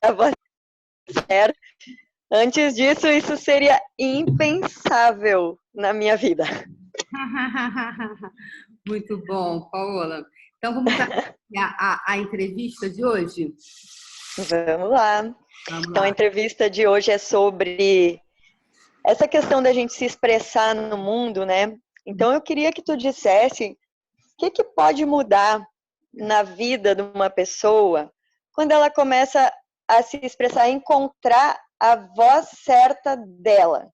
a voz certa. Antes disso, isso seria impensável na minha vida. Muito bom, Paola. Então, vamos a entrevista de hoje? Vamos lá. Então, a entrevista de hoje é sobre essa questão da gente se expressar no mundo, né? Então, eu queria que tu dissesse o que pode mudar na vida de uma pessoa quando ela começa a se expressar, encontrar a voz certa dela.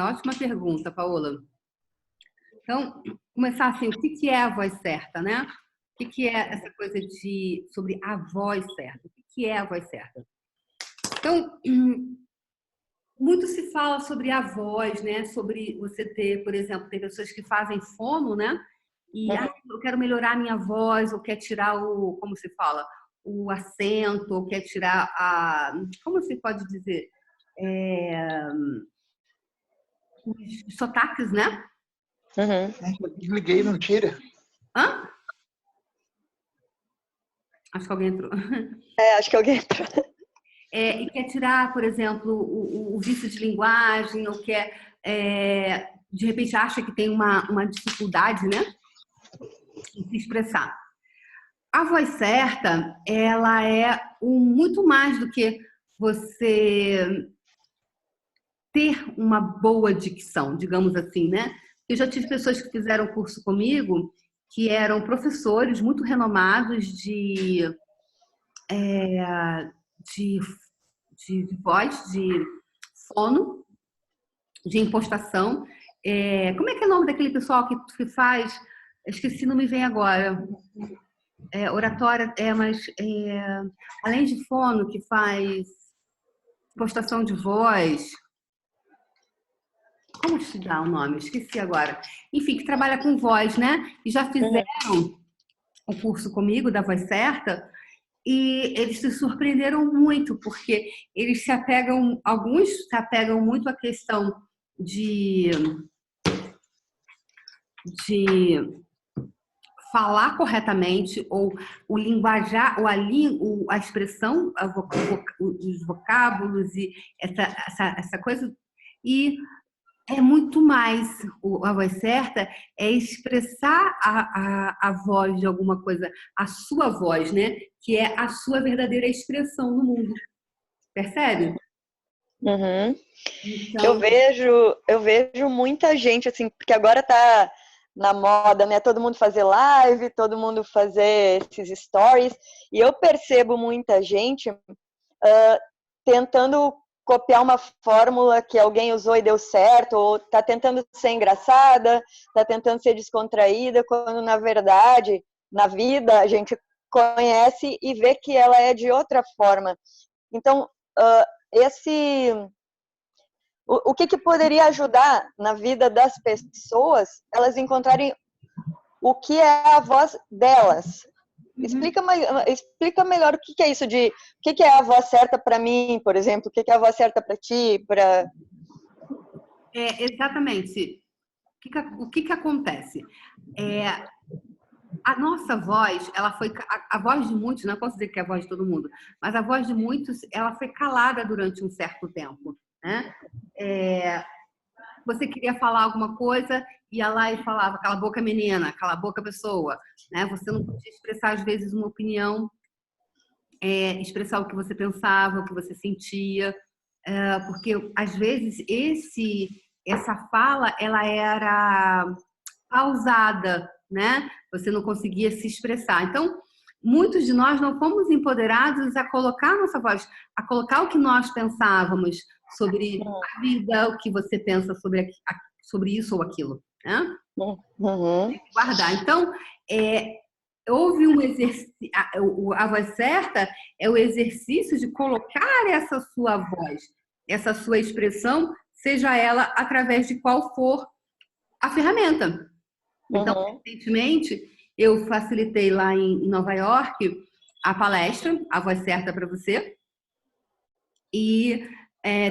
Ótima pergunta, Paola. Então, começar assim, o que é a voz certa, né? O que é essa coisa sobre a voz certa? O que é a voz certa? Então, muito se fala sobre a voz, né? Sobre você ter, por exemplo, tem pessoas que fazem fono, né? E eu quero melhorar a minha voz, ou quer tirar como se fala, o acento, ou quer tirar como se pode dizer? Os sotaques, né? Desliguei, não tira. Hã? Acho que alguém entrou. Acho que alguém entrou. E quer tirar, por exemplo, o vício de linguagem, ou quer, de repente, acha que tem uma dificuldade, né? Em se expressar. A voz certa, ela é muito mais do que você ter uma boa dicção, digamos assim, né? Eu já tive pessoas que fizeram curso comigo que eram professores muito renomados de voz, de fono, de impostação. Como é que é o nome daquele pessoal que faz? Esqueci, não me vem agora. Oratória, mas além de fono, que faz impostação de voz. Como se dá o nome? Esqueci agora. Enfim, que trabalha com voz, né? E já fizeram um curso comigo da voz certa. E eles se surpreenderam muito, porque eles alguns se apegam muito à questão de falar corretamente, ou o linguajar, ou a expressão, os vocábulos e essa coisa. E é muito mais, a voz certa é expressar a voz de alguma coisa, a sua voz, né? Que é a sua verdadeira expressão no mundo. Percebe? Então... Eu vejo muita gente, assim, porque agora tá na moda, né? Todo mundo fazer live, todo mundo fazer esses stories, e eu percebo muita gente tentando copiar uma fórmula que alguém usou e deu certo, ou tá tentando ser engraçada, tá tentando ser descontraída, quando na verdade, na vida, a gente conhece e vê que ela é de outra forma. Então, o que poderia ajudar na vida das pessoas, elas encontrarem o que é a voz delas? Explica melhor o que é isso de... O que é a voz certa para mim, por exemplo? O que é a voz certa para ti? Exatamente. O que acontece? A nossa voz, ela foi... A voz de muitos, não posso dizer que é a voz de todo mundo, mas a voz de muitos, ela foi calada durante um certo tempo, né? Você queria falar alguma coisa, ia lá e falava, cala a boca menina, cala a boca pessoa, né? Você não podia expressar às vezes uma opinião, expressar o que você pensava, o que você sentia, porque às vezes essa fala, ela era pausada, né? Você não conseguia se expressar. Então, muitos de nós não fomos empoderados a colocar a nossa voz, a colocar o que nós pensávamos sobre a vida, o que você pensa sobre isso ou aquilo, né? Guardar. Então, houve um exercício, a voz certa é o exercício de colocar essa sua voz, essa sua expressão, seja ela através de qual for a ferramenta. Então, recentemente, eu facilitei lá em Nova York a palestra, a voz certa para você, e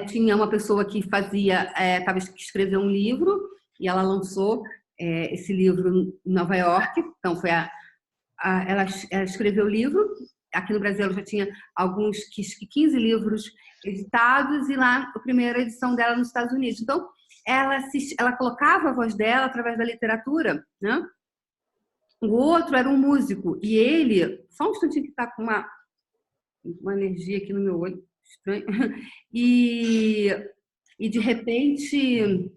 tinha uma pessoa que que escreveu um livro, e ela lançou esse livro em Nova York. Então, ela escreveu o livro, aqui no Brasil ela já tinha alguns 15 livros editados, e lá a primeira edição dela nos Estados Unidos. Então, ela colocava a voz dela através da literatura, né? O outro era um músico, e ele, só um instantinho que está com uma energia aqui no meu olho, estranho, e de repente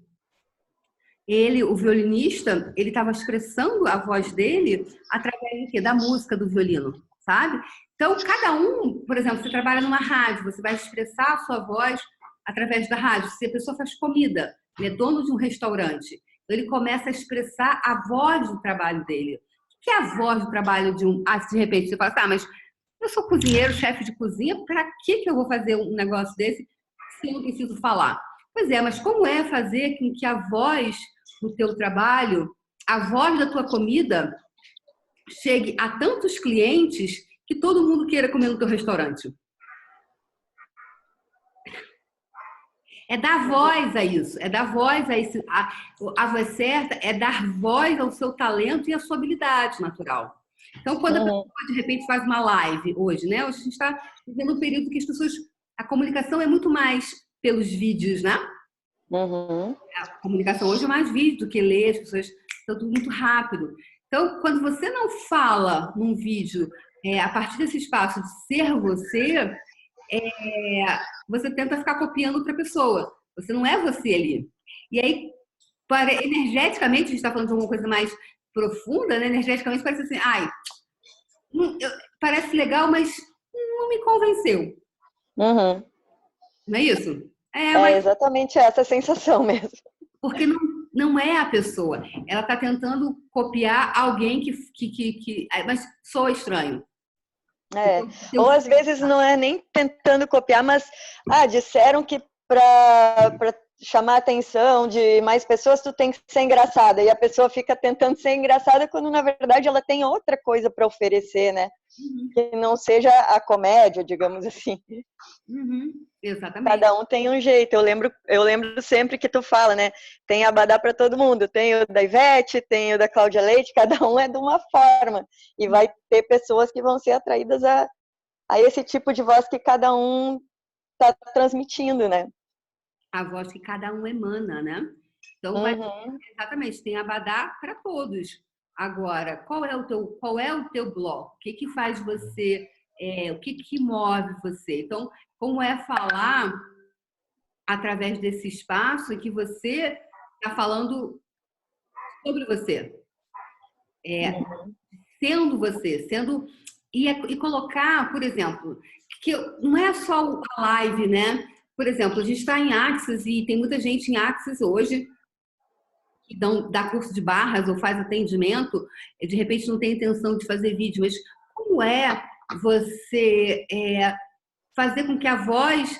ele, o violinista, ele estava expressando a voz dele através do quê? Da música do violino, sabe? Então, cada um, por exemplo, você trabalha numa rádio, você vai expressar a sua voz através da rádio. Se a pessoa faz comida, ele é dono de um restaurante, ele começa a expressar a voz do trabalho dele. O que é a voz do trabalho de um... de repente você fala, tá, mas eu sou cozinheiro, chefe de cozinha, para que eu vou fazer um negócio desse se eu não preciso falar? Pois é, mas como é fazer com que a voz do teu trabalho, a voz da tua comida, chegue a tantos clientes que todo mundo queira comer no teu restaurante? É dar voz a isso, é dar voz a isso. A voz certa é dar voz ao seu talento e à sua habilidade natural. Então, quando a pessoa, de repente, faz uma live hoje, né? Hoje a gente está vivendo um período que as pessoas... A comunicação é muito mais pelos vídeos, né? A comunicação hoje é mais vídeo do que ler, as pessoas estão tudo muito rápido. Então, quando você não fala num vídeo a partir desse espaço de ser você, você tenta ficar copiando outra pessoa. Você não é você ali. E aí, energeticamente, a gente está falando de alguma coisa mais profunda, né? Energeticamente parece assim, parece legal, mas não me convenceu. Não é isso? É exatamente essa sensação mesmo. Porque não é a pessoa. Ela está tentando copiar alguém que mas soa estranho. Ou às vezes não é nem tentando copiar, mas disseram que para chamar a atenção de mais pessoas tu tem que ser engraçada, e a pessoa fica tentando ser engraçada quando na verdade ela tem outra coisa para oferecer, né? Que não seja a comédia, digamos assim. Exatamente. Cada um tem um jeito. Eu lembro sempre que tu fala, né? Tem abadá para todo mundo. Tem o da Ivete, tem o da Cláudia Leite, cada um é de uma forma. E vai ter pessoas que vão ser atraídas a esse tipo de voz que cada um está transmitindo, né? A voz que cada um emana, né? Então, exatamente, tem abadá para todos. Agora, qual é o teu bloco? O que faz você... o que move você? Então, como é falar através desse espaço que você está falando sobre você? Sendo você, e colocar, por exemplo, que não é só a live, né? Por exemplo, a gente está em Axis e tem muita gente em Axis hoje que dá curso de barras ou faz atendimento, de repente não tem intenção de fazer vídeo, mas como é você fazer com que a voz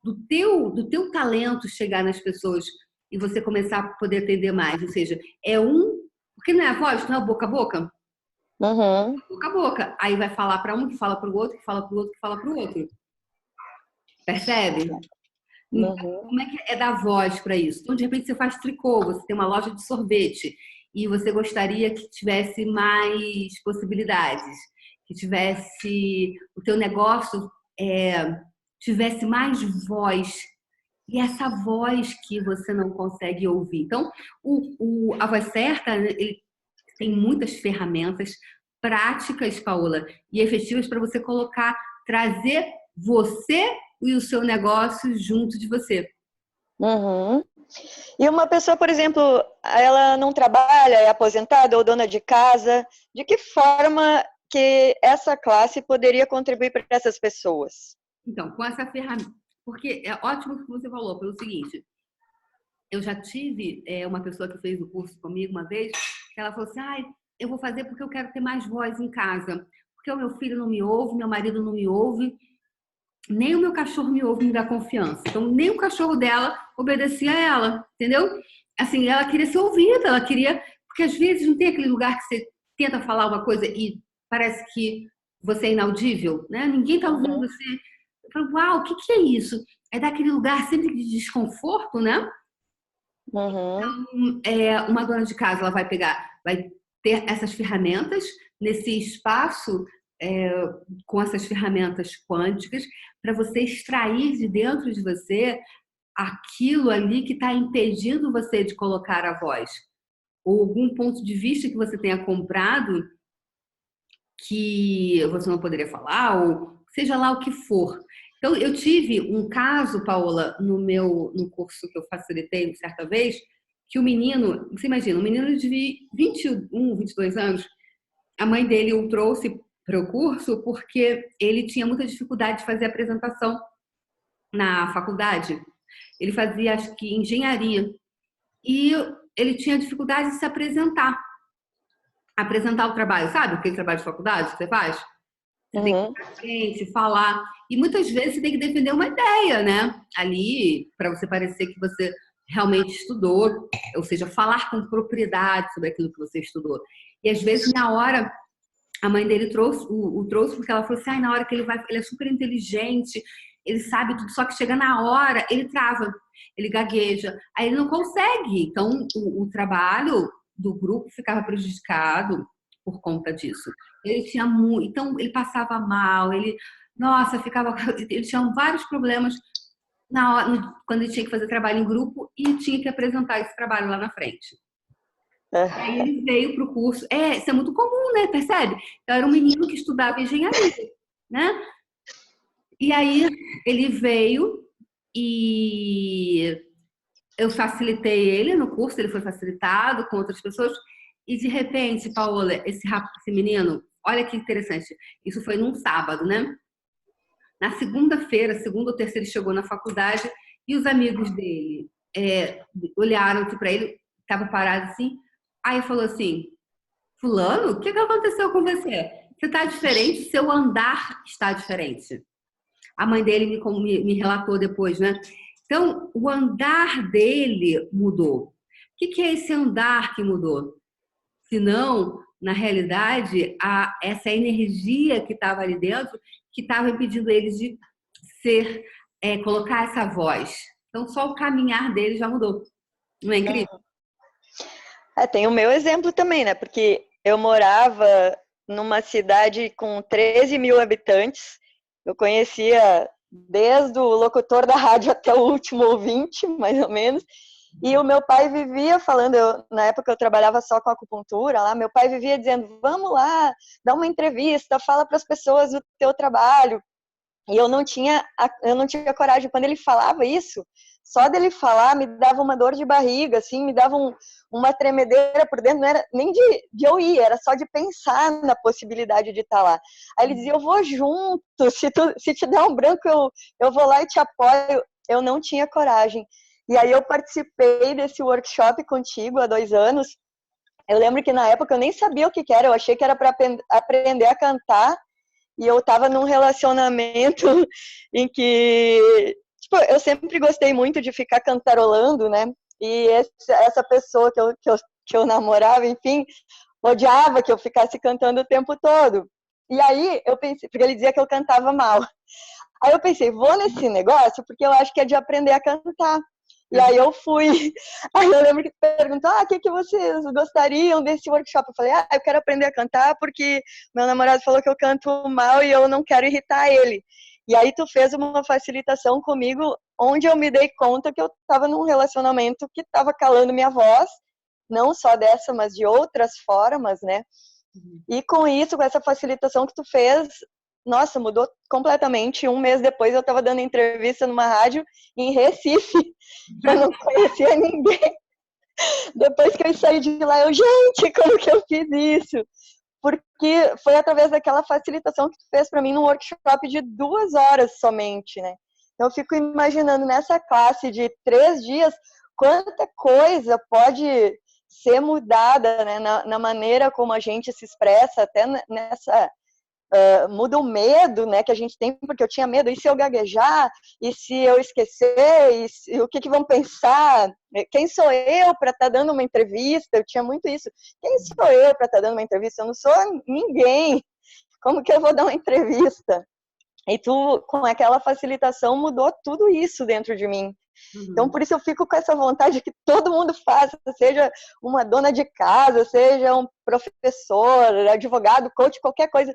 do teu talento chegar nas pessoas e você começar a poder atender mais? Ou seja, porque não é a voz, não é o boca a boca? Boca a boca. Aí vai falar para um, que fala para o outro, que fala para o outro, que fala para o outro. Percebe? Então, como é que é dar voz para isso? Então, de repente, você faz tricô, você tem uma loja de sorvete e você gostaria que tivesse mais possibilidades, que tivesse o teu negócio tivesse mais voz, e essa voz que você não consegue ouvir. Então, a voz certa, ele tem muitas ferramentas práticas, Paola, e efetivas para você trazer você e o seu negócio junto de você. E uma pessoa, por exemplo, ela não trabalha, é aposentada ou dona de casa, de que forma que essa classe poderia contribuir para essas pessoas? Então, com essa ferramenta, porque é ótimo o que você falou, pelo seguinte, eu já tive uma pessoa que fez o curso comigo uma vez, que ela falou assim, eu vou fazer porque eu quero ter mais voz em casa, porque o meu filho não me ouve, meu marido não me ouve, nem o meu cachorro me ouve, me dá confiança. Então, nem o cachorro dela obedecia a ela, entendeu? Assim, ela queria ser ouvida, ela queria... Porque às vezes não tem aquele lugar que você tenta falar uma coisa e parece que você é inaudível, né? Ninguém tá ouvindo você. Eu falo, uau, o que é isso? É daquele lugar sempre de desconforto, né? Então, uma dona de casa, ela vai ter essas ferramentas nesse espaço com essas ferramentas quânticas para você extrair de dentro de você aquilo ali que está impedindo você de colocar a voz. Ou algum ponto de vista que você tenha comprado que você não poderia falar, ou seja lá o que for. Então, eu tive um caso, Paola, no curso que eu facilitei certa vez, que o menino, você imagina, um menino de 21, 22 anos, a mãe dele o trouxe para o curso porque ele tinha muita dificuldade de fazer apresentação na faculdade. Ele fazia, acho que, engenharia. E ele tinha dificuldade de se apresentar o trabalho, sabe? Aquele trabalho de faculdade que você faz? Você tem que ir pra frente, falar. E muitas vezes você tem que defender uma ideia, né? Ali, para você parecer que você realmente estudou, ou seja, falar com propriedade sobre aquilo que você estudou. E às vezes, na hora, a mãe dele o trouxe porque ela falou assim: na hora que ele é super inteligente, ele sabe tudo, só que chega na hora, ele trava, ele gagueja, aí ele não consegue. Então, o trabalho do grupo ficava prejudicado por conta disso. Ele tinha muito, então ele passava mal, nossa, ele tinha vários problemas quando ele tinha que fazer trabalho em grupo e tinha que apresentar esse trabalho lá na frente. Aí ele veio para o curso. Isso é muito comum, né? Percebe? Então, era um menino que estudava engenharia, né? E aí ele veio e eu facilitei ele no curso, ele foi facilitado com outras pessoas. E de repente, Paola, esse menino, olha que interessante, isso foi num sábado, né? Na segunda-feira, segunda ou terceira, ele chegou na faculdade e os amigos dele olharam para ele, estava parado assim. Aí falou assim: fulano, o que aconteceu com você? Você está diferente, seu andar está diferente. A mãe dele me relatou depois, né? Então, o andar dele mudou. O que é esse andar que mudou? Senão, na realidade, essa energia que estava ali dentro, que estava impedindo ele de colocar essa voz. Então, só o caminhar dele já mudou. Não é incrível? Tem o meu exemplo também, né? Porque eu morava numa cidade com 13 mil habitantes. Eu conhecia desde o locutor da rádio até o último ouvinte, mais ou menos. E o meu pai vivia falando, na época eu trabalhava só com acupuntura lá, meu pai vivia dizendo: vamos lá, dá uma entrevista, fala para as pessoas do teu trabalho. E eu não tinha coragem. Quando ele falava isso, só dele falar me dava uma dor de barriga, assim, me dava uma tremedeira por dentro, não era nem de eu ir, era só de pensar na possibilidade de estar lá. Aí ele dizia: eu vou junto, se te der um branco, eu vou lá e te apoio. Eu não tinha coragem. E aí eu participei desse workshop contigo há 2 anos. Eu lembro que na época eu nem sabia o que era, eu achei que era para aprender a cantar. E eu tava num relacionamento em que, tipo, eu sempre gostei muito de ficar cantarolando, né? E essa pessoa que eu namorava, enfim, odiava que eu ficasse cantando o tempo todo. E aí eu pensei, porque ele dizia que eu cantava mal. Aí eu pensei: vou nesse negócio porque eu acho que é de aprender a cantar. E aí eu fui. Aí eu lembro que perguntou: o que vocês gostariam desse workshop? Eu falei: eu quero aprender a cantar porque meu namorado falou que eu canto mal e eu não quero irritar ele. E aí tu fez uma facilitação comigo, onde eu me dei conta que eu estava num relacionamento que estava calando minha voz, não só dessa, mas de outras formas, né? E com isso, com essa facilitação que tu fez, nossa, mudou completamente. 1 mês depois eu estava dando entrevista numa rádio em Recife. Eu não conhecia ninguém. Depois que eu saí de lá, gente, como que eu fiz isso? Porque foi através daquela facilitação que tu fez para mim num workshop de 2 horas somente, né? Então eu fico imaginando nessa classe de 3 dias, quanta coisa pode ser mudada, né? Na maneira como a gente se expressa, até nessa... muda o medo, né, que a gente tem, porque eu tinha medo: e se eu gaguejar? E se eu esquecer? E o que vão pensar? Quem sou eu para estar dando uma entrevista? Eu tinha muito isso. Quem sou eu para estar dando uma entrevista? Eu não sou ninguém. Como que eu vou dar uma entrevista? E tu, com aquela facilitação, mudou tudo isso dentro de mim. Então, por isso eu fico com essa vontade que todo mundo faça, seja uma dona de casa, seja um professor, advogado, coach, qualquer coisa.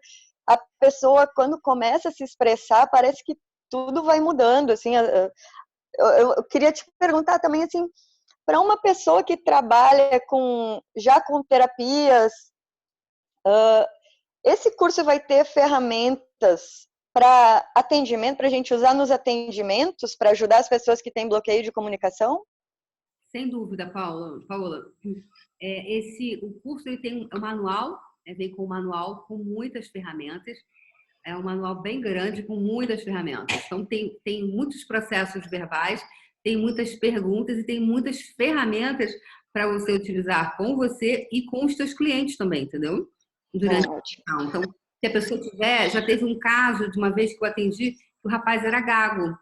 a pessoa, quando começa a se expressar, parece que tudo vai mudando, assim. Eu queria te perguntar também, assim, para uma pessoa que trabalha já com terapias, esse curso vai ter ferramentas para atendimento, para a gente usar nos atendimentos, para ajudar as pessoas que têm bloqueio de comunicação? Sem dúvida, Paola. O curso ele tem um manual, vem com um manual com muitas ferramentas. É um manual bem grande com muitas ferramentas. Então, tem muitos processos verbais, tem muitas perguntas e tem muitas ferramentas para você utilizar com você e com os seus clientes também, entendeu? Durante a sessão. Então, se a pessoa tiver, já teve um caso de uma vez que eu atendi, que o rapaz era gago.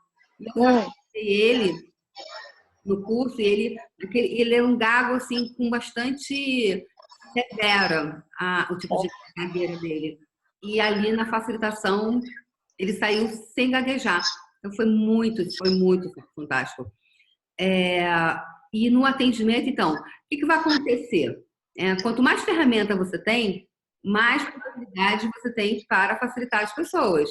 Eu atendi ele no curso e ele era um gago assim com bastante severa o tipo de gagueira dele. E ali na facilitação ele saiu sem gaguejar. Então foi muito fantástico. E no atendimento, então, o que vai acontecer? Quanto mais ferramenta você tem, mais possibilidade você tem para facilitar as pessoas.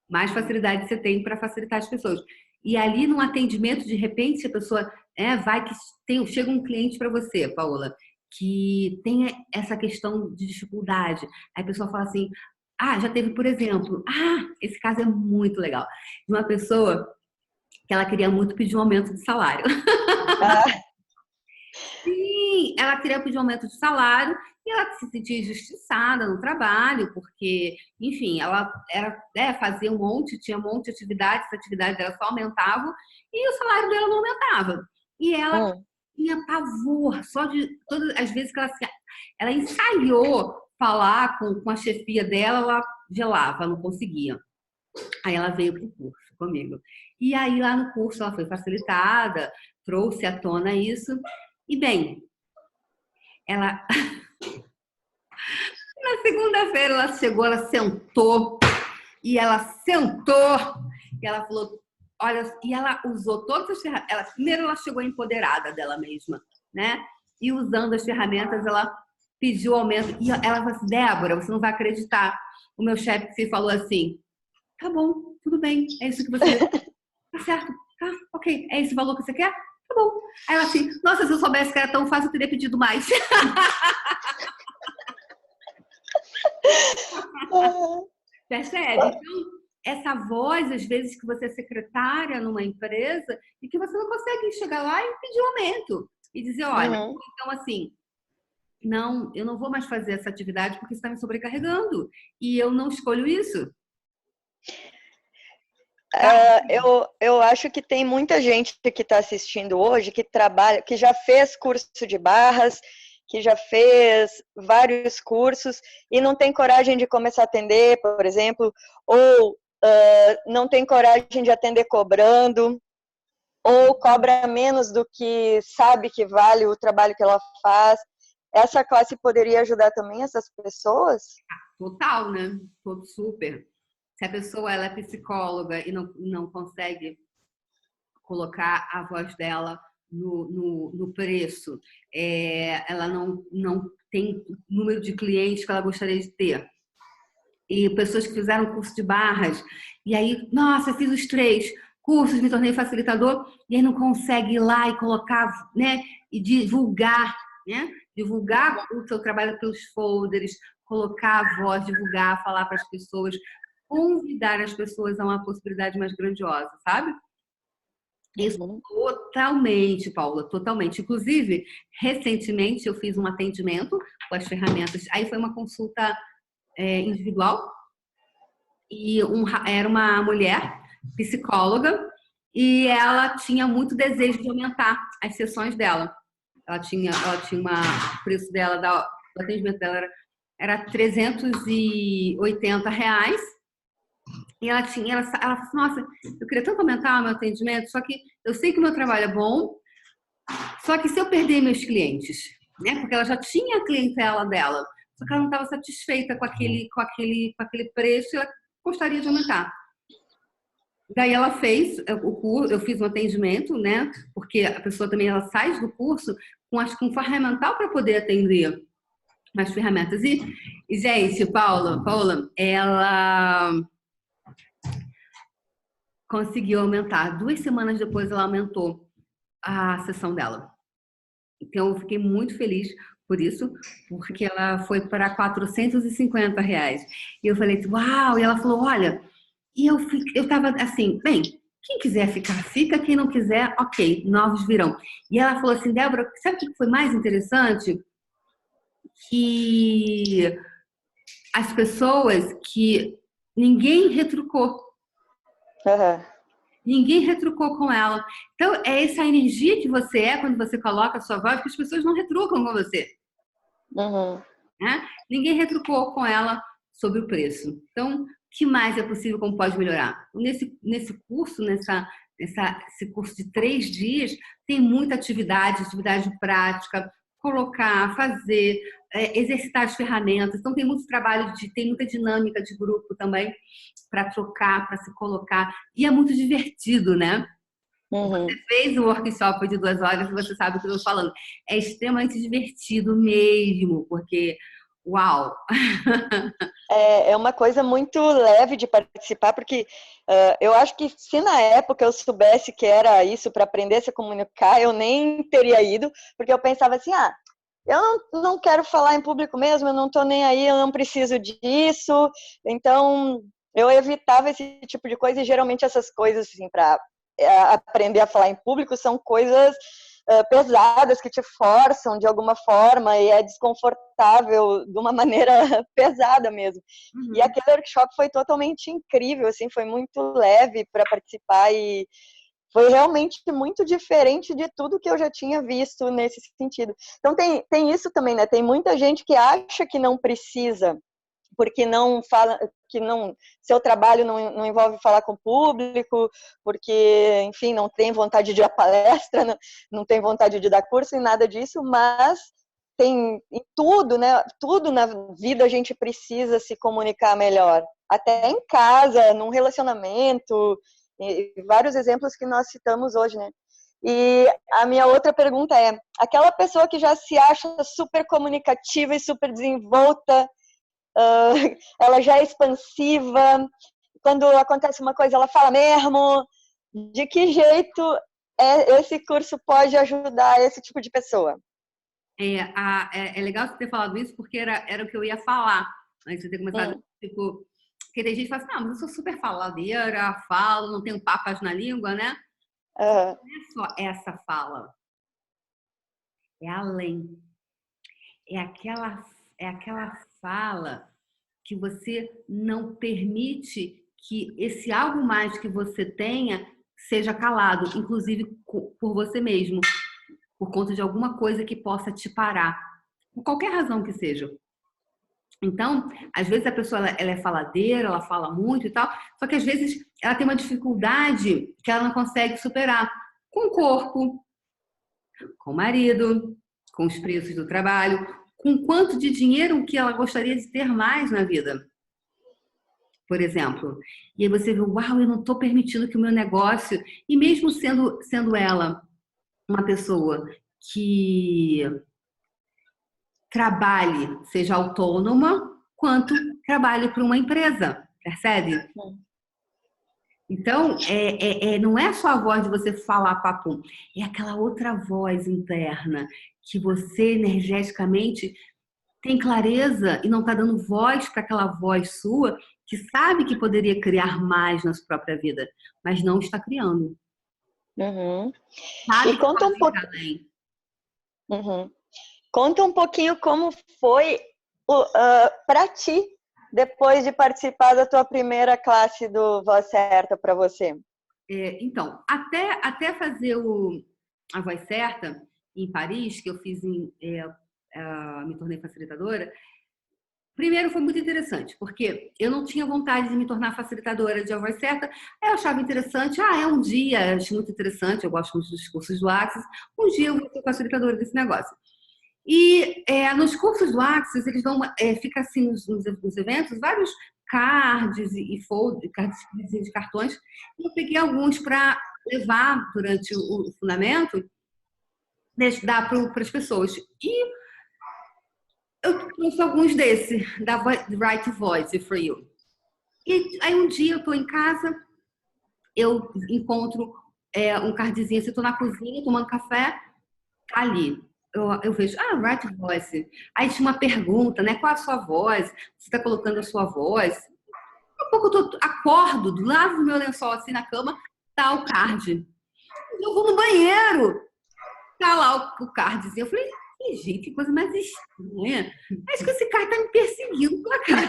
Mais facilidade você tem para facilitar as pessoas. E ali no atendimento, de repente, se a pessoa chega um cliente para você, Paola, que tem essa questão de dificuldade. Aí a pessoa fala assim, já teve, por exemplo, esse caso é muito legal, de uma pessoa que ela queria muito pedir um aumento de salário. Sim, ela queria pedir um aumento de salário e ela se sentia injustiçada no trabalho, porque, enfim, ela fazia tinha um monte de atividades, as atividades dela só aumentavam e o salário dela não aumentava. E ela tinha pavor, só de todas as vezes que ela ensaiou falar com a chefia dela, ela gelava, não conseguia. Aí ela veio para o curso comigo. E aí lá no curso ela foi facilitada, trouxe à tona isso. E bem, ela... Na segunda-feira ela chegou, ela sentou, e ela falou, olha, e ela usou todas as ferramentas. Primeiro ela chegou empoderada dela mesma, né? E usando as ferramentas, ela pediu aumento. E ela falou assim, Débora, você não vai acreditar. O meu chefe falou assim, tá bom, tudo bem, é isso que você quer. Tá certo, tá, ok, é esse o valor que você quer? Tá bom. Aí ela assim, nossa, se eu soubesse que era tão fácil, eu teria pedido mais. Percebe? Então, essa voz, às vezes, que você é secretária numa empresa e que você não consegue chegar lá e pedir um aumento. E dizer, olha, então assim, não, eu não vou mais fazer essa atividade porque está me sobrecarregando. E eu não escolho isso. Eu acho que tem muita gente que está assistindo hoje que trabalha, que já fez curso de barras, que já fez vários cursos e não tem coragem de começar a atender, por exemplo, ou não tem coragem de atender cobrando, ou cobra menos do que sabe que vale o trabalho que ela faz. Essa classe poderia ajudar também essas pessoas? Total, né? Super. Se a pessoa ela é psicóloga e não consegue colocar a voz dela no preço, ela não tem o número de clientes que ela gostaria de ter. E pessoas que fizeram curso de barras, e aí, nossa, fiz os 3 cursos, me tornei facilitador, e aí não consegue ir lá e colocar, né, e divulgar, né? Divulgar o seu trabalho pelos folders, colocar a voz, divulgar, falar para as pessoas, convidar as pessoas a uma possibilidade mais grandiosa, sabe? Isso totalmente, Paula, totalmente. Inclusive, recentemente eu fiz um atendimento com as ferramentas. Aí foi uma consulta individual e era uma mulher psicóloga e ela tinha muito desejo de aumentar as sessões dela. Ela tinha o preço dela, do atendimento dela era R$380. E ela falou assim, nossa, eu queria tanto aumentar o meu atendimento, só que eu sei que o meu trabalho é bom, só que se eu perder meus clientes, né? Porque ela já tinha a clientela dela, só que ela não estava satisfeita com aquele preço e ela gostaria de aumentar. Daí ela fez o curso, eu fiz um atendimento, né? Porque a pessoa também ela sai do curso com um ferramental para poder atender mais ferramentas. E gente, Paula, ela conseguiu aumentar. 2 semanas depois, ela aumentou a sessão dela. Então, eu fiquei muito feliz por isso, porque ela foi para R$ 450. E eu falei, uau! E ela falou, olha, e eu tava assim, bem, quem quiser ficar, fica. Quem não quiser, ok, novos virão. E ela falou assim, Débora, sabe o que foi mais interessante? Que as pessoas que ninguém retrucou. Uhum. Ninguém retrucou com ela. Então, é essa energia que você é quando você coloca a sua voz, que as pessoas não retrucam com você. Uhum. Né? Ninguém retrucou com ela sobre o preço. Então, o que mais é possível, como pode melhorar? Nesse curso, esse curso de 3 dias, tem muita atividade prática, colocar, fazer, exercitar as ferramentas. Então, tem muito trabalho, tem muita dinâmica de grupo também, para trocar, para se colocar. E é muito divertido, né? Uhum. Você fez o workshop de 2 horas e você sabe o que eu estou falando. É extremamente divertido mesmo, porque, uau! É uma coisa muito leve de participar, porque eu acho que se na época eu soubesse que era isso para aprender a se comunicar, eu nem teria ido, porque eu pensava assim, eu não quero falar em público mesmo, eu não estou nem aí, eu não preciso disso, então eu evitava esse tipo de coisa, e geralmente essas coisas assim, para aprender a falar em público são coisas pesadas que te forçam de alguma forma e é desconfortável de uma maneira pesada mesmo. Uhum. E aquele workshop foi totalmente incrível, assim, foi muito leve para participar e foi realmente muito diferente de tudo que eu já tinha visto nesse sentido. Então tem isso também, né? Tem muita gente que acha que não precisa, porque não fala, que não, seu trabalho não envolve falar com o público, porque, enfim, não tem vontade de ir à palestra, não tem vontade de dar curso e nada disso, mas tem em tudo, né? Tudo na vida a gente precisa se comunicar melhor, até em casa, num relacionamento, e vários exemplos que nós citamos hoje, né? E a minha outra pergunta é, aquela pessoa que já se acha super comunicativa e super desenvolta, ela já é expansiva, quando acontece uma coisa ela fala mesmo, de que jeito esse curso pode ajudar esse tipo de pessoa? É legal você ter falado isso, porque era o que eu ia falar antes de ter começado. Tipo, porque tem gente que fala assim, não, mas eu sou super faladeira, falo, não tenho papas na língua, né? Não é só essa fala, é além. É aquela fala que você não permite que esse algo mais que você tenha seja calado, inclusive por você mesmo, por conta de alguma coisa que possa te parar, por qualquer razão que seja. Então, às vezes a pessoa ela é faladeira, ela fala muito e tal, só que às vezes ela tem uma dificuldade que ela não consegue superar com o corpo, com o marido, com os preços do trabalho, com quanto de dinheiro que ela gostaria de ter mais na vida, por exemplo. E aí você vê, uau, eu não estou permitindo que o meu negócio, e mesmo sendo ela uma pessoa que trabalhe, seja autônoma, quanto trabalhe para uma empresa, percebe? Então, não é só a voz de você falar papum, é aquela outra voz interna que você energeticamente tem clareza e não está dando voz para aquela voz sua que sabe que poderia criar mais na sua própria vida, mas não está criando. Uhum. Sabe E conta um pouco. Uhum. Conta um pouquinho como foi para ti depois de participar da tua primeira classe do Voz Certa para você. Então, até fazer a Voz Certa em Paris, que eu fiz me tornei facilitadora. Primeiro foi muito interessante, porque eu não tinha vontade de me tornar facilitadora de A Voz Certa. Eu achava interessante, é um dia, acho muito interessante, eu gosto muito dos cursos do Access, um dia eu vou ser facilitadora desse negócio. E nos cursos do Access, eles vão, fica assim nos eventos, vários cards e cards de cartões, e eu peguei alguns para levar durante o fundamento, dar para as pessoas. E eu trouxe alguns desse, da Right Voice for You. E aí um dia eu tô em casa, eu encontro um cardzinho, assim, eu tô na cozinha tomando café, tá ali. Eu vejo, Right Voice. Aí tinha uma pergunta, né? Qual a sua voz? Você tá colocando a sua voz? Daqui a pouco eu acordo do lado do meu lençol, assim, na cama, tá o card. Eu vou no banheiro, tá lá o cardzinho. Eu falei, gente, que coisa mais estranha. Acho que esse cara tá me perseguindo pela cara.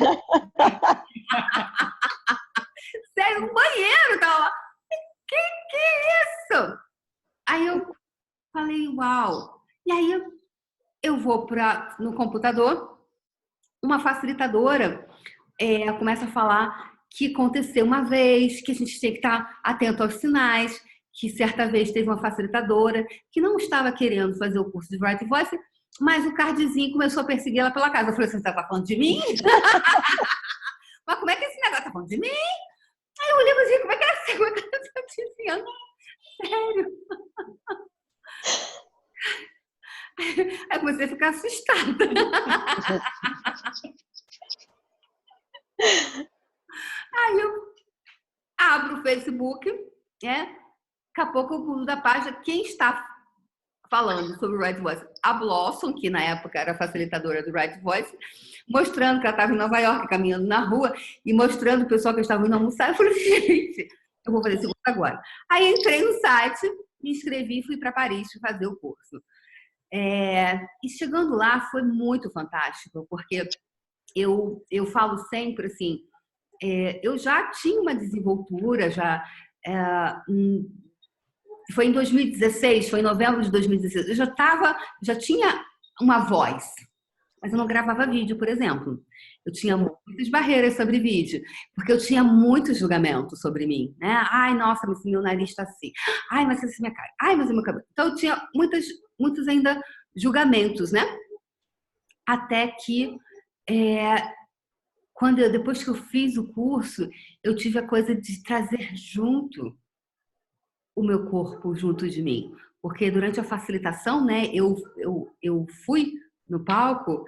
Sério, no banheiro, tava lá. Que é isso? Aí eu falei, uau. E aí eu vou no computador, uma facilitadora começa a falar que aconteceu uma vez, que a gente tem que estar atento aos sinais, que certa vez teve uma facilitadora que não estava querendo fazer o curso de Right Voice, mas o cardzinho começou a perseguir ela pela casa. Eu falei, você tá falando de mim? Mas como é que esse negócio tá falando de mim? Aí eu olhei e falei, como é que ela tá dizendo? Sério? Aí eu comecei a ficar assustada. Aí eu abro o Facebook, daqui a pouco eu pulo da página, quem está falando sobre o Right Voice? A Blossom, que na época era facilitadora do Right Voice, mostrando que ela estava em Nova York, caminhando na rua, e mostrando o pessoal que estava indo almoçar. Eu falei, gente, eu vou fazer esse curso agora. Aí entrei no site, me inscrevi e fui para Paris fazer o curso. E chegando lá foi muito fantástico, porque eu falo sempre assim, eu já tinha uma desenvoltura, foi em 2016, foi em novembro de 2016, eu já tinha uma voz, mas eu não gravava vídeo, por exemplo. Eu tinha muitas barreiras sobre vídeo, porque eu tinha muitos julgamentos sobre mim, né? Ai, nossa, mas meu nariz tá assim. Ai, mas essa é minha cara. Ai, mas é meu cabelo. Então eu tinha muitos ainda julgamentos, né? Até que depois que eu fiz o curso, eu tive a coisa de trazer junto o meu corpo junto de mim. Porque durante a facilitação, né, eu fui no palco,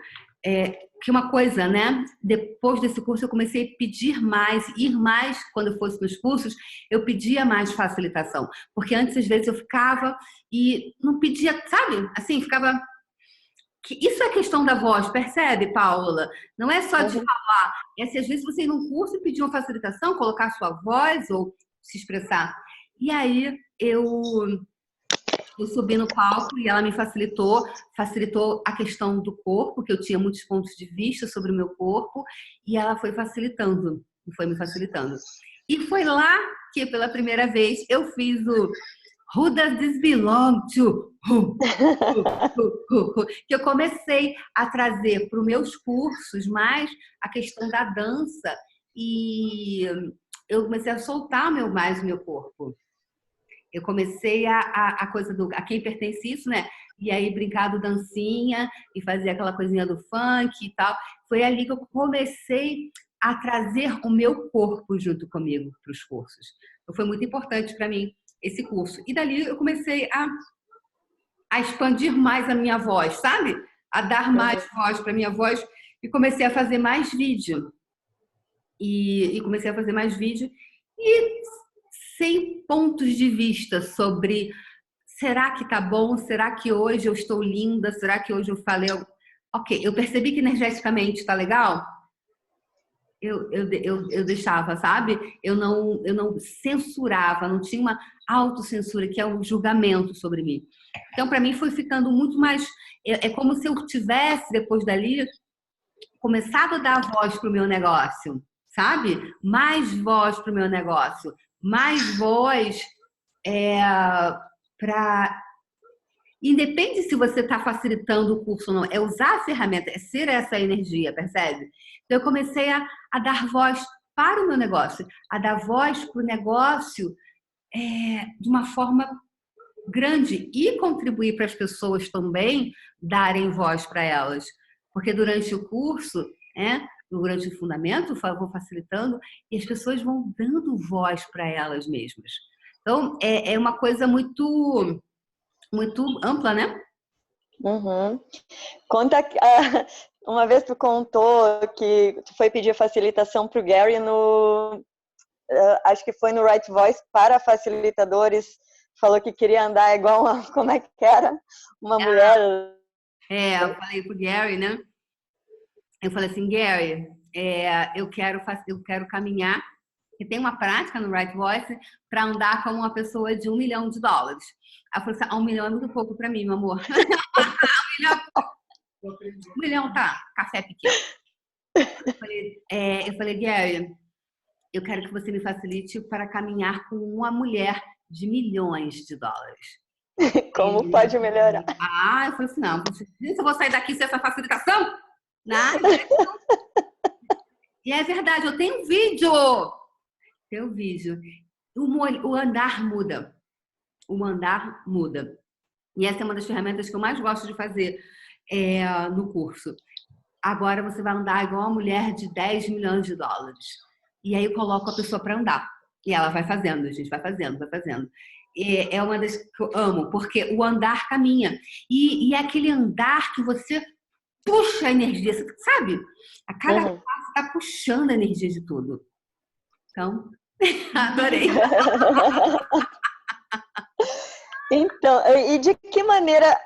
que uma coisa, né, depois desse curso eu comecei a pedir mais, ir mais, quando eu fosse nos cursos, eu pedia mais facilitação. Porque antes, às vezes, eu ficava e não pedia, sabe? Assim, ficava... Isso é questão da voz, percebe, Paula? Não é só de falar. Às vezes você ir num curso e pedir uma facilitação, colocar sua voz ou se expressar. E aí eu subi no palco e ela me facilitou a questão do corpo, que eu tinha muitos pontos de vista sobre o meu corpo, e ela foi me facilitando. E foi lá que, pela primeira vez, eu fiz o Who does this belong to? Que eu comecei a trazer para os meus cursos mais a questão da dança e eu comecei a soltar mais o meu corpo. Eu comecei a coisa do a quem pertence isso, né? E aí brincar do dancinha e fazer aquela coisinha do funk e tal. Foi ali que eu comecei a trazer o meu corpo junto comigo para os cursos. Então foi muito importante para mim esse curso. E dali eu comecei a expandir mais a minha voz, sabe? A dar mais voz para a minha voz e comecei a fazer mais vídeo. E comecei a fazer mais vídeo e sem pontos de vista sobre será que tá bom? Será que hoje eu estou linda? Será que hoje eu falei... Ok, eu percebi que energeticamente tá legal? Eu deixava, sabe? Eu não censurava, não tinha uma autocensura, que é um julgamento sobre mim. Então, para mim, foi ficando muito mais... É como se eu tivesse, depois dali, começado a dar voz para o meu negócio, sabe? Mais voz para o meu negócio. Mais voz para... Independe se você está facilitando o curso ou não, é usar a ferramenta, é ser essa energia, percebe? Então, eu comecei a dar voz para o meu negócio, a dar voz para o negócio de uma forma grande e contribuir para as pessoas também darem voz para elas. Porque durante o curso, durante o fundamento, eu vou facilitando e as pessoas vão dando voz para elas mesmas. Então, é uma coisa muito ampla, né? Uhum. Conta, uma vez tu contou que tu foi pedir facilitação pro Gary acho que foi no Right Voice para facilitadores, falou que queria andar igual como é que era? Uma mulher. Eu falei pro Gary, né? Eu falei assim, Gary, eu quero caminhar, que tem uma prática no Right Voice para andar como uma pessoa de $1 milhão. Aí eu falei assim, 1 milhão é muito pouco para mim, meu amor. 1 milhão tá, café pequeno. Eu falei, Gary, eu quero que você me facilite para caminhar com uma mulher de $1 milhões. Como pode melhorar? Eu falei assim, não, se eu vou sair daqui sem essa facilitação? Não. E é verdade, eu tenho vídeo. O andar muda. O andar muda. E essa é uma das ferramentas que eu mais gosto de fazer no curso. Agora você vai andar igual uma mulher de $10 milhões. E aí eu coloco a pessoa para andar. E ela vai fazendo, a gente vai fazendo. É uma das que eu amo, porque o andar caminha. E é aquele andar que você puxa a energia, sabe? A cada passo está puxando a energia de tudo. Então, adorei. Então, e de que maneira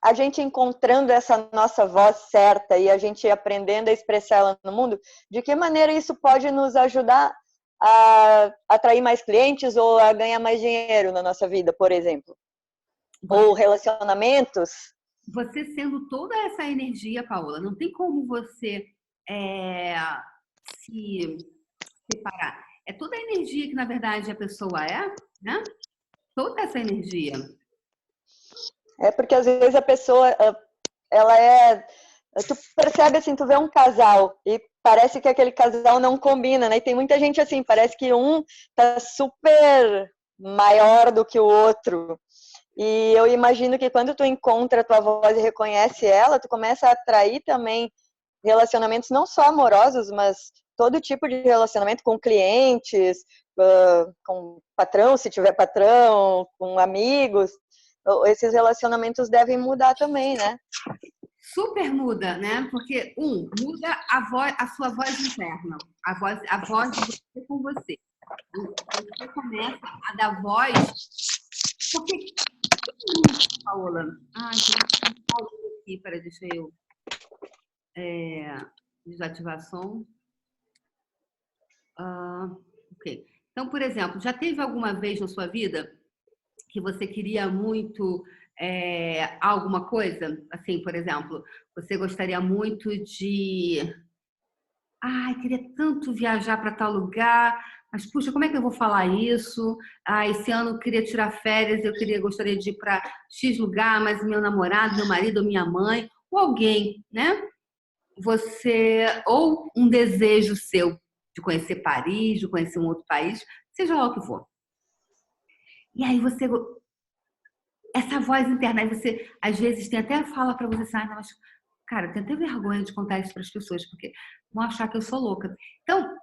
a gente encontrando essa nossa voz certa e a gente aprendendo a expressar ela no mundo, de que maneira isso pode nos ajudar a atrair mais clientes ou a ganhar mais dinheiro na nossa vida, por exemplo? Ou relacionamentos? Você sendo toda essa energia, Paola, não tem como você se separar. É toda a energia que, na verdade, a pessoa né? Toda essa energia. É porque, às vezes, a pessoa, tu percebe assim, tu vê um casal e parece que aquele casal não combina, né? E tem muita gente assim, parece que um tá super maior do que o outro. E eu imagino que quando tu encontra a tua voz e reconhece ela, tu começa a atrair também relacionamentos não só amorosos, mas todo tipo de relacionamento com clientes, com patrão, se tiver patrão, com amigos. Esses relacionamentos devem mudar também, né? Super muda, né? Porque, muda a sua voz interna. A voz de você com você. Você começa a dar voz. Porque, Paola, tem um áudio aqui, peraí, deixa eu desativar som. Ok. Então, por exemplo, já teve alguma vez na sua vida que você queria muito alguma coisa? Assim, por exemplo, você gostaria muito de... queria tanto viajar para tal lugar, mas, puxa, como é que eu vou falar isso? Esse ano eu queria tirar férias, gostaria de ir para X lugar, mas meu namorado, meu marido, ou minha mãe, ou alguém, né? Ou um desejo seu de conhecer Paris, de conhecer um outro país, seja lá o que for. E aí essa voz interna, aí você às vezes tem até fala para você assim, mas cara, eu tenho até vergonha de contar isso para as pessoas, porque vão achar que eu sou louca. Então,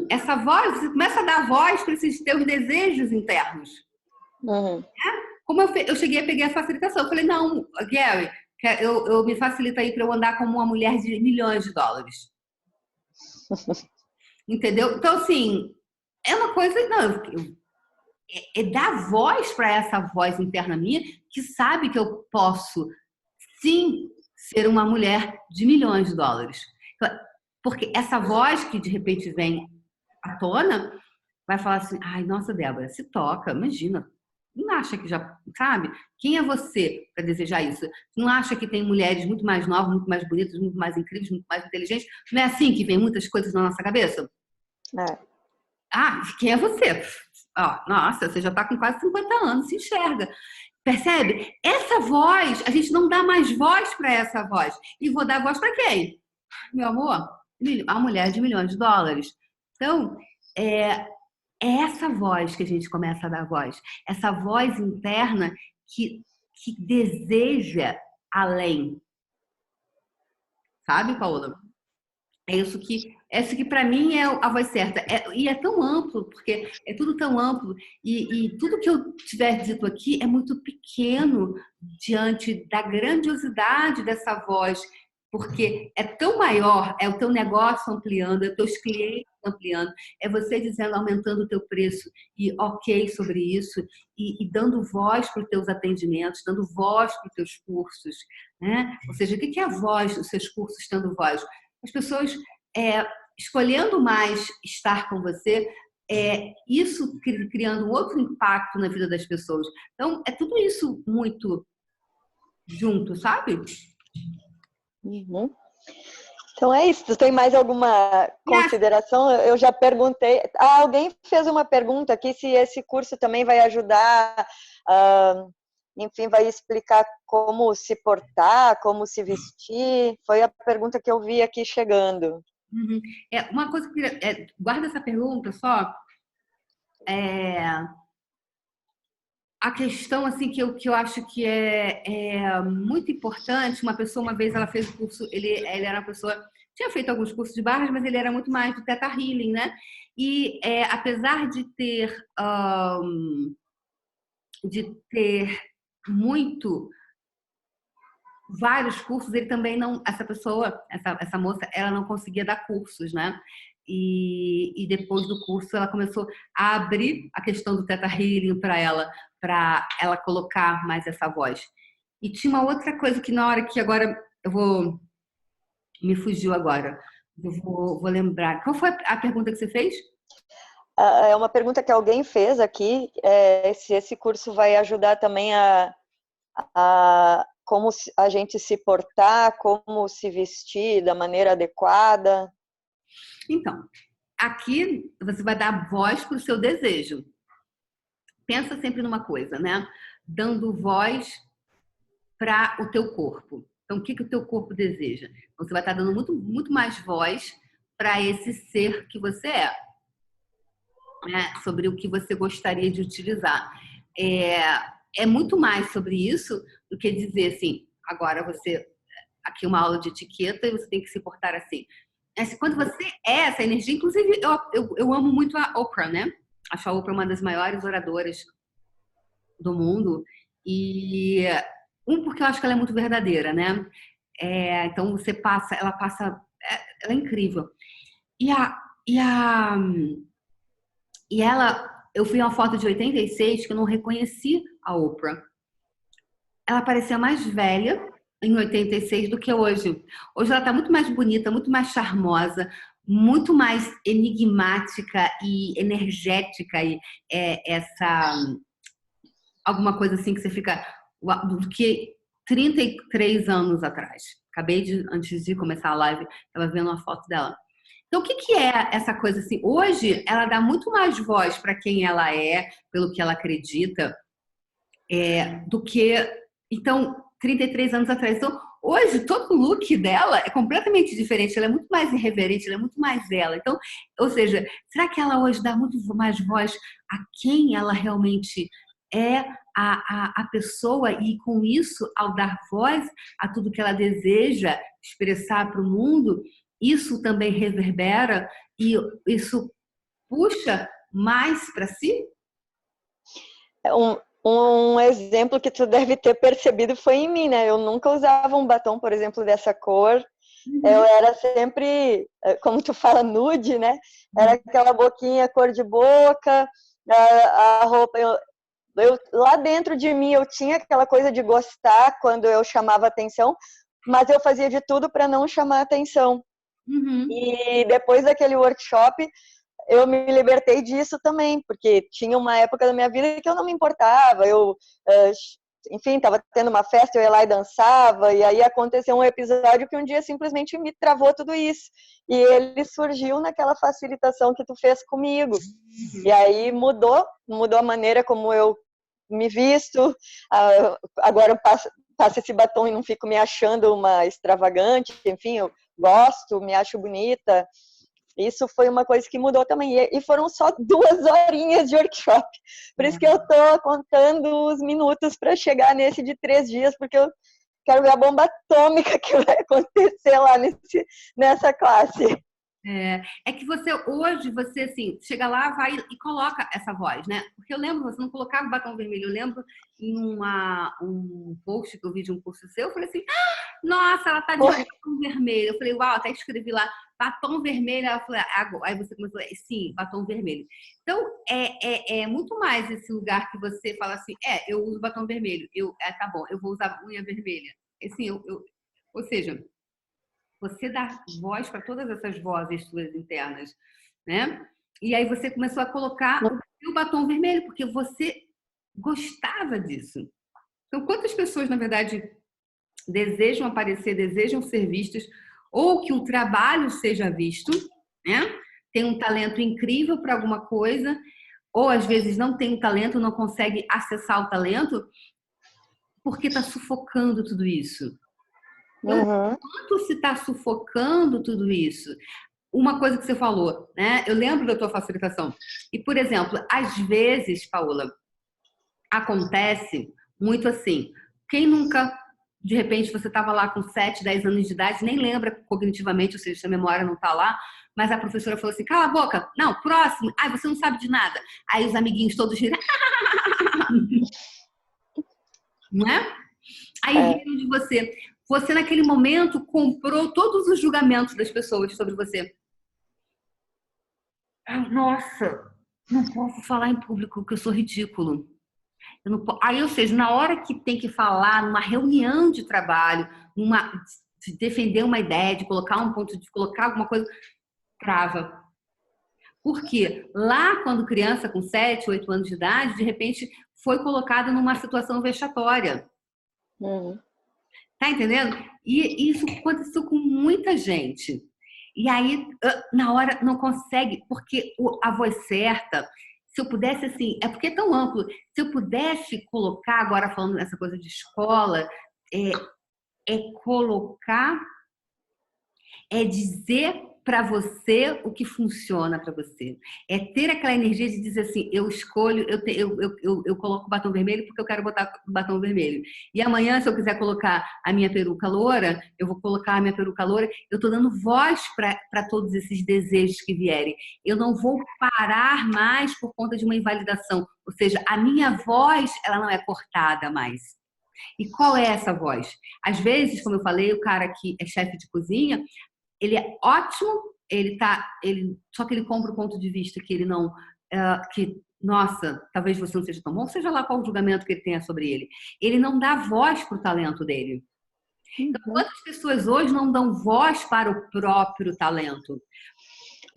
essa voz, você começa a dar voz para esses teus desejos internos. Como eu cheguei a pegar a facilitação, eu falei, não, Gary, eu me facilita aí para eu andar como uma mulher de $1 milhões. Entendeu? Então, assim, é uma coisa... Não, é dar voz para essa voz interna minha que sabe que eu posso, sim, ser uma mulher de $1 milhões. Porque essa voz que de repente vem à tona vai falar assim, nossa, Débora, se toca, imagina. Não acha que já, sabe? Quem é você para desejar isso? Não acha que tem mulheres muito mais novas, muito mais bonitas, muito mais incríveis, muito mais inteligentes? Não é assim que vem muitas coisas na nossa cabeça? Quem é você? Nossa, você já está com quase 50 anos, se enxerga. Percebe? Essa voz, a gente não dá mais voz para essa voz. E vou dar voz para quem? Meu amor, a mulher de $1 milhões. Então, é essa voz que a gente começa a dar voz. Essa voz interna que deseja além. Sabe, Paola? Isso que para mim é a voz certa. E é tão amplo, porque é tudo tão amplo. E tudo que eu tiver dito aqui é muito pequeno diante da grandiosidade dessa voz Porque é tão maior, é o teu negócio ampliando, é os teus clientes ampliando, é você dizendo, aumentando o teu preço e ok sobre isso, e dando voz para os teus atendimentos, dando voz para os teus cursos, né? Ou seja, o que é a voz dos seus cursos tendo voz? As pessoas escolhendo mais estar com você, isso criando um outro impacto na vida das pessoas. Então, é tudo isso muito junto, sabe? Uhum. Então é isso. Tu tem mais alguma consideração? Eu já perguntei. Alguém fez uma pergunta aqui se esse curso também vai ajudar, enfim, vai explicar como se portar, como se vestir. Foi a pergunta que eu vi aqui chegando. Uhum. Uma coisa que guarda essa pergunta só. A questão assim que eu acho que é muito importante. Uma pessoa uma vez ela fez o curso, ele era uma pessoa tinha feito alguns cursos de barras, mas ele era muito mais do Theta Healing, né? E apesar de ter muito vários cursos, ele também não, essa moça, ela não conseguia dar cursos, né? E depois do curso ela começou a abrir a questão do Theta Healing para ela colocar mais essa voz. E tinha uma outra coisa que na hora que agora me fugiu agora, eu vou lembrar. Qual foi a pergunta que você fez? É uma pergunta que alguém fez aqui, se esse curso vai ajudar também a como a gente se portar, como se vestir da maneira adequada. Então, aqui você vai dar voz para o seu desejo. Pensa sempre numa coisa, né? Dando voz para o teu corpo. Então, o que o teu corpo deseja? Você vai estar dando muito, muito mais voz para esse ser que você é, né? Sobre o que você gostaria de utilizar. É muito mais sobre isso do que dizer assim, agora você, aqui uma aula de etiqueta e você tem que se portar assim. Quando você essa energia, inclusive eu amo muito a Oprah, né? Acho a Oprah uma das maiores oradoras do mundo e porque eu acho que ela é muito verdadeira, né? Então ela é incrível. E ela, eu vi uma foto de 86 que eu não reconheci a Oprah. Ela parecia mais velha em 86 do que hoje. Hoje ela está muito mais bonita, muito mais charmosa, muito mais enigmática e energética e alguma coisa assim que você fica do que 33 anos atrás. Antes de começar a live, estava vendo uma foto dela. Então, o que é essa coisa assim? Hoje, ela dá muito mais voz para quem ela é, pelo que ela acredita, do que... Então, 33 anos atrás. Então, hoje, todo o look dela é completamente diferente. Ela é muito mais irreverente, ela é muito mais ela. Então, ou seja, será que ela hoje dá muito mais voz a quem ela realmente é, a pessoa? E com isso, ao dar voz a tudo que ela deseja expressar para o mundo, isso também reverbera e isso puxa mais para si? Um exemplo que tu deve ter percebido foi em mim, né? Eu nunca usava um batom, por exemplo, dessa cor. Eu era sempre, como tu fala, nude, né? Era aquela boquinha, cor de boca, a roupa... lá dentro de mim eu tinha aquela coisa de gostar quando eu chamava atenção, mas eu fazia de tudo para não chamar atenção. E depois daquele workshop, eu me libertei disso também, porque tinha uma época da minha vida que eu não me importava, enfim, estava tendo uma festa, eu ia lá e dançava, e aí aconteceu um episódio que um dia simplesmente me travou tudo isso, e ele surgiu naquela facilitação que tu fez comigo, e aí mudou a maneira como eu me visto, agora eu passo esse batom e não fico me achando uma extravagante, enfim, eu gosto, me acho bonita. Isso foi uma coisa que mudou também. E foram só 2 horinhas de workshop. Por isso que eu tô contando os minutos para chegar nesse de 3 dias, porque eu quero ver a bomba atômica que vai acontecer lá nessa classe. É que hoje, você assim, chega lá, vai e coloca essa voz, né? Porque eu lembro, você não colocava batom vermelho. Eu lembro em um post que eu vi de um curso seu, eu falei assim, nossa, ela tá de batom vermelho. Eu falei, uau, até escrevi lá, batom vermelho. Ela falou, aí você começou, sim, batom vermelho. Então, é muito mais esse lugar que você fala assim, eu uso batom vermelho. Tá bom, eu vou usar unha vermelha. Assim, ou seja, você dá voz para todas essas vozes suas internas, né? E aí você começou a colocar o seu batom vermelho, porque você gostava disso. Então, quantas pessoas, na verdade, desejam aparecer, desejam ser vistas, ou que o trabalho seja visto, né? Tem um talento incrível para alguma coisa, ou às vezes não tem um talento, não consegue acessar o talento, porque está sufocando tudo isso. Então, quanto se está sufocando tudo isso? Uma coisa que você falou, né? Eu lembro da tua facilitação. E, por exemplo, às vezes, Paola, acontece muito assim. Quem nunca, de repente, você estava lá com 7, 10 anos de idade, nem lembra cognitivamente, ou seja, a memória não está lá, mas a professora falou assim, cala a boca, não, próximo, ai, você não sabe de nada. Aí os amiguinhos todos riram, não é? Aí riram de você. Você, naquele momento, comprou todos os julgamentos das pessoas sobre você. Nossa, não posso falar em público que eu sou ridículo. Eu não posso... Aí, ou seja, na hora que tem que falar numa reunião de trabalho, de defender uma ideia, de colocar um ponto, de colocar alguma coisa, trava. Por quê? Lá, quando criança, com 7, 8 anos de idade, de repente foi colocada numa situação vexatória. Tá entendendo? E isso aconteceu com muita gente. E aí, na hora, não consegue, porque a voz certa, se eu pudesse, assim, é porque é tão amplo, se eu pudesse colocar, agora falando nessa coisa de escola, colocar, dizer para você o que funciona para você. É ter aquela energia de dizer assim, eu escolho, eu coloco o batom vermelho porque eu quero botar o batom vermelho. E amanhã, se eu quiser colocar a minha peruca loura, eu vou colocar a minha peruca loura. Eu estou dando voz para todos esses desejos que vierem. Eu não vou parar mais por conta de uma invalidação. Ou seja, a minha voz, ela não é cortada mais. E qual é essa voz? Às vezes, como eu falei, o cara que é chefe de cozinha, ele é ótimo, só que ele compra o ponto de vista que ele não, nossa, talvez você não seja tão bom, seja lá qual o julgamento que ele tenha sobre ele. Ele não dá voz para o talento dele. Então, quantas pessoas hoje não dão voz para o próprio talento?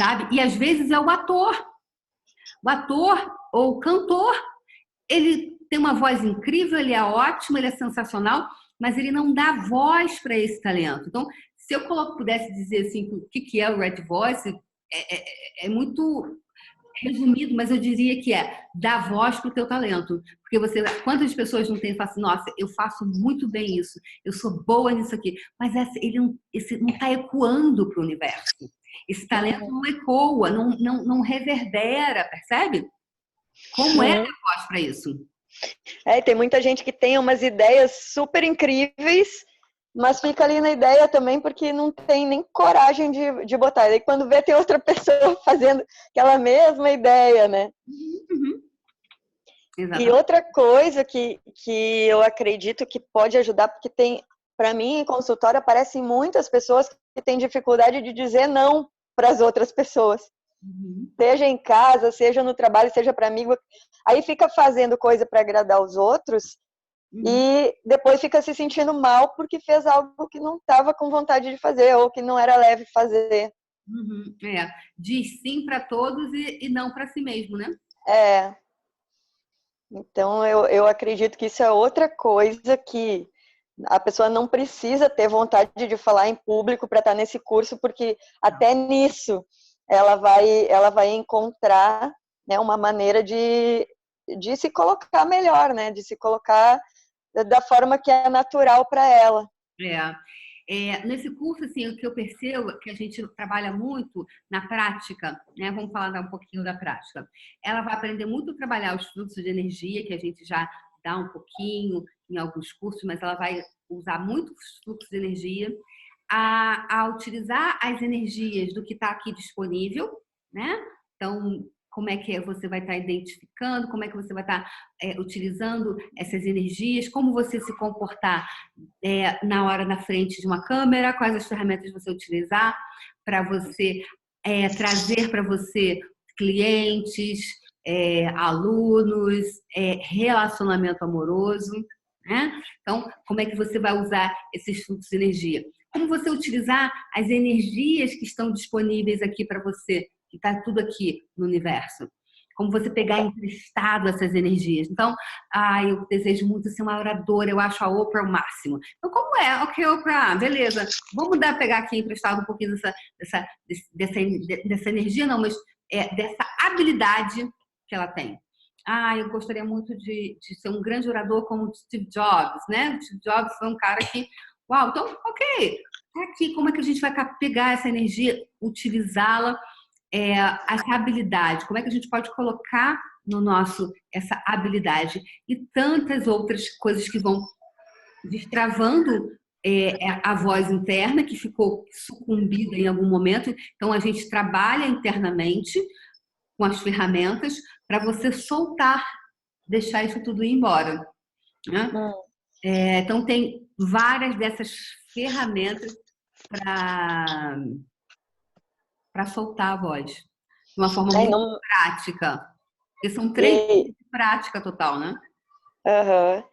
Sabe? E às vezes é o ator. O ator ou o cantor, ele tem uma voz incrível, ele é ótimo, ele é sensacional, mas ele não dá voz para esse talento. Então, se eu pudesse dizer assim, o que é o Red Voice, é muito resumido, mas eu diria que dar voz para o teu talento. Porque quantas pessoas não têm e falam assim, nossa, eu faço muito bem isso, eu sou boa nisso aqui, mas ele não está ecoando para o universo. Esse talento não ecoa, não reverbera, percebe? Como é a voz para isso? Tem muita gente que tem umas ideias super incríveis, mas fica ali na ideia também porque não tem nem coragem de botar. E aí quando vê, tem outra pessoa fazendo aquela mesma ideia, né? E outra coisa que eu acredito que pode ajudar, porque tem, para mim, em consultório, aparecem muitas pessoas que têm dificuldade de dizer não para as outras pessoas. Seja em casa, seja no trabalho, seja para amigo. Aí fica fazendo coisa para agradar os outros e depois fica se sentindo mal porque fez algo que não estava com vontade de fazer ou que não era leve fazer. Diz sim para todos e não para si mesmo, né? Então eu acredito que isso é outra coisa que a pessoa não precisa ter vontade de falar em público para estar nesse curso, porque até nisso ela vai encontrar, né, uma maneira de se colocar melhor, né? De se colocar da forma que é natural para ela. Nesse curso, assim, o que eu percebo é que a gente trabalha muito na prática, né? Vamos falar um pouquinho da prática. Ela vai aprender muito a trabalhar os fluxos de energia, que a gente já dá um pouquinho em alguns cursos, mas ela vai usar muito os fluxos de energia, a utilizar as energias do que está aqui disponível, né? Então, como é que você vai estar identificando, como é que você vai estar utilizando essas energias, como você se comportar na hora na frente de uma câmera, quais as ferramentas você utilizar para você trazer para você clientes, alunos, relacionamento amoroso, né? Então, como é que você vai usar esses fluxos de energia? Como você utilizar as energias que estão disponíveis aqui para você, que está tudo aqui no universo. Como você pegar emprestado essas energias. Então, eu desejo muito ser uma oradora, eu acho a Oprah o máximo. Então, como é? Ok, Oprah, beleza. Vamos pegar aqui emprestado um pouquinho dessa energia, não, mas dessa habilidade que ela tem. Eu gostaria muito de ser um grande orador como o Steve Jobs, né? O Steve Jobs foi um cara que... Uau, então, ok. Aqui, como é que a gente vai pegar essa energia, utilizá-la, essa habilidade? Como é que a gente pode colocar no nosso essa habilidade? E tantas outras coisas que vão destravando a voz interna, que ficou sucumbida em algum momento. Então, a gente trabalha internamente com as ferramentas para você soltar, deixar isso tudo ir embora, né? Então, tem várias dessas ferramentas para soltar a voz de uma forma muito prática. Porque são 3 dias de prática total, né? Uhum.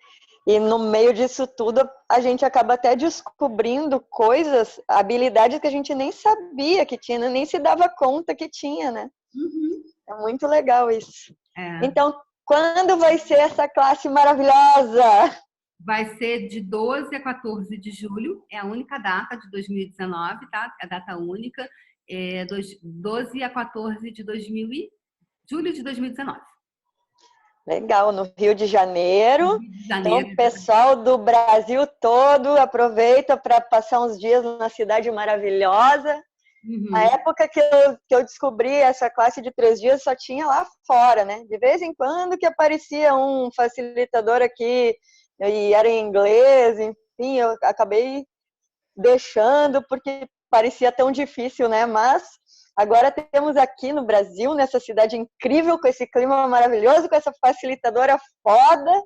E no meio disso tudo, a gente acaba até descobrindo coisas, habilidades que a gente nem sabia que tinha, nem se dava conta que tinha, né? Uhum. É muito legal isso. Então, quando vai ser essa classe maravilhosa? Vai ser de 12 a 14 de julho, é a única data de 2019, tá? É a data única, 12 a 14 de julho de 2019. Legal, no Rio de Janeiro. Rio de Janeiro. Então, o pessoal do Brasil todo aproveita para passar uns dias na cidade maravilhosa. Uhum. Na época que eu descobri essa classe de 3 dias, só tinha lá fora, né? De vez em quando que aparecia um facilitador aqui, e era em inglês, enfim, eu acabei deixando porque parecia tão difícil, né? Mas agora temos aqui no Brasil, nessa cidade incrível, com esse clima maravilhoso, com essa facilitadora foda.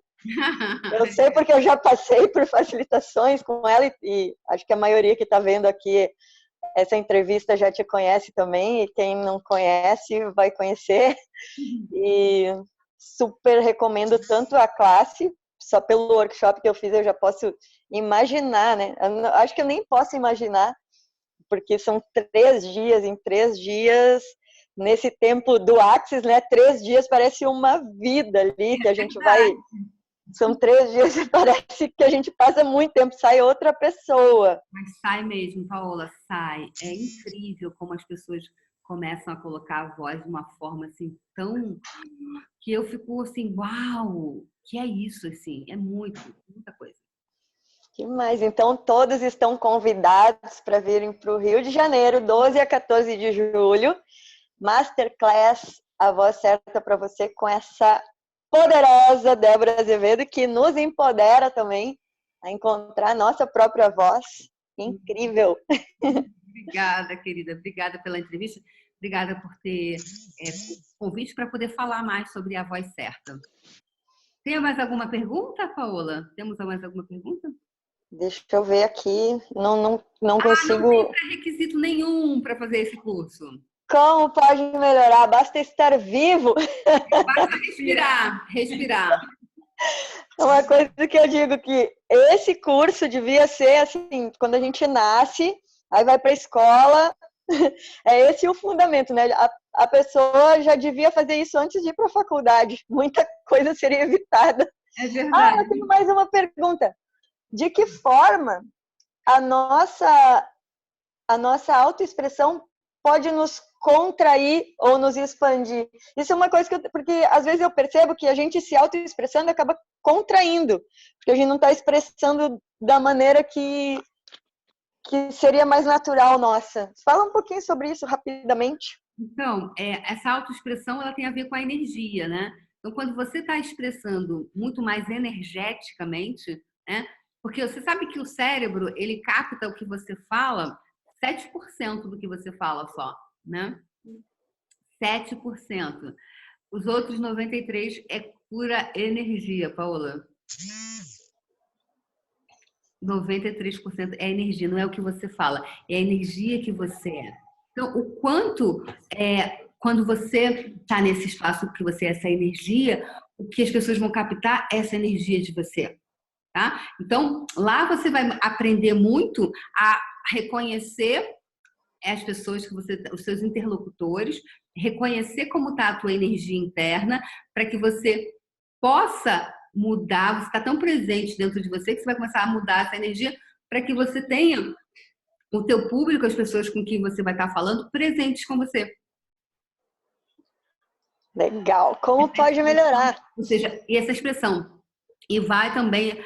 Eu sei porque eu já passei por facilitações com ela e acho que a maioria que está vendo aqui essa entrevista já te conhece também, e quem não conhece vai conhecer. E super recomendo tanto a classe, só pelo workshop que eu fiz eu já posso imaginar, né? Eu acho que eu nem posso imaginar, porque são 3 dias, em 3 dias, nesse tempo do Axis, né? 3 dias parece uma vida ali, que a gente vai... São 3 dias e parece que a gente passa muito tempo, sai outra pessoa. Mas sai mesmo, Paola, sai. É incrível como as pessoas começam a colocar a voz de uma forma assim tão... que eu fico assim, uau, que é isso, assim, é muita coisa. Que mais? Então, todos estão convidados para virem para o Rio de Janeiro, 12 a 14 de julho. Masterclass, a voz certa para você, com essa poderosa Débora Azevedo, que nos empodera também a encontrar a nossa própria voz. Incrível! Obrigada, querida. Obrigada pela entrevista. Obrigada por ter convite para poder falar mais sobre a voz certa. Tem mais alguma pergunta, Paola? Temos mais alguma pergunta? Deixa eu ver aqui. Não consigo... Não tem pré-requisito nenhum para fazer esse curso. Como pode melhorar? Basta estar vivo. Basta respirar. Uma coisa que eu digo que esse curso devia ser assim, quando a gente nasce, aí vai para a escola, é esse o fundamento, né? A pessoa já devia fazer isso antes de ir para a faculdade. Muita coisa seria evitada. É verdade. Eu tenho mais uma pergunta. De que forma a nossa autoexpressão pode nos contrair ou nos expandir? Isso é uma coisa porque às vezes eu percebo que a gente se autoexpressando acaba contraindo, porque a gente não está expressando da maneira que seria mais natural nossa. Fala um pouquinho sobre isso rapidamente. Então, essa autoexpressão ela tem a ver com a energia, né? Então, quando você está expressando muito mais energeticamente, né? Porque você sabe que o cérebro, ele capta o que você fala, 7% do que você fala só, né? 7%. Os outros 93% é pura energia, Paola. 93% é energia, não é o que você fala, é a energia que você é. Então, o quanto quando você está nesse espaço que você é essa energia, o que as pessoas vão captar é essa energia de você, tá? Então, lá você vai aprender muito a reconhecer as pessoas que você, os seus interlocutores, reconhecer como está a tua energia interna, para que você possa mudar, você está tão presente dentro de você que você vai começar a mudar essa energia para que você tenha o teu público, as pessoas com quem você vai estar falando, presentes com você. Legal. Como pode melhorar? Ou seja, e essa expressão. E vai também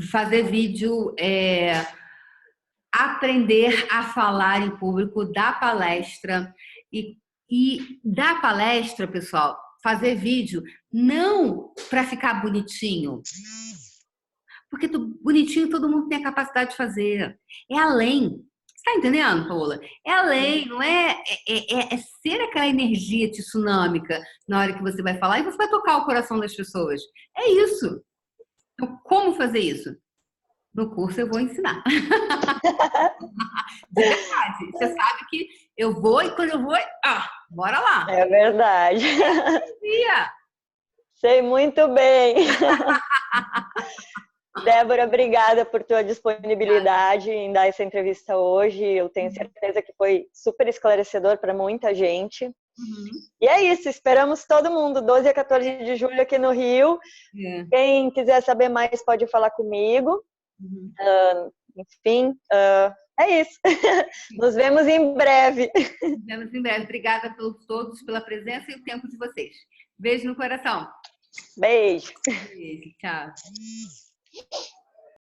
fazer vídeo, aprender a falar em público, dar palestra. E dar palestra, pessoal, fazer vídeo, não para ficar bonitinho. Porque bonitinho todo mundo tem a capacidade de fazer. É além. Você tá entendendo, Paola? É além, não é? É ser aquela energia tsunâmica na hora que você vai falar e você vai tocar o coração das pessoas. É isso. Então, como fazer isso? No curso eu vou ensinar. De verdade. Você sabe que eu vou e quando eu vou, bora lá. É verdade. Sei muito bem. Débora, obrigada por tua disponibilidade em dar essa entrevista hoje. Eu tenho certeza que foi super esclarecedor para muita gente. Uhum. E é isso, esperamos todo mundo, 12 a 14 de julho aqui no Rio. Quem quiser saber mais pode falar comigo. Uhum. Enfim, é isso. Nos vemos em breve. Nos vemos em breve. Obrigada a todos pela presença e o tempo de vocês. Beijo no coração. Beijo. Beijo. Tchau.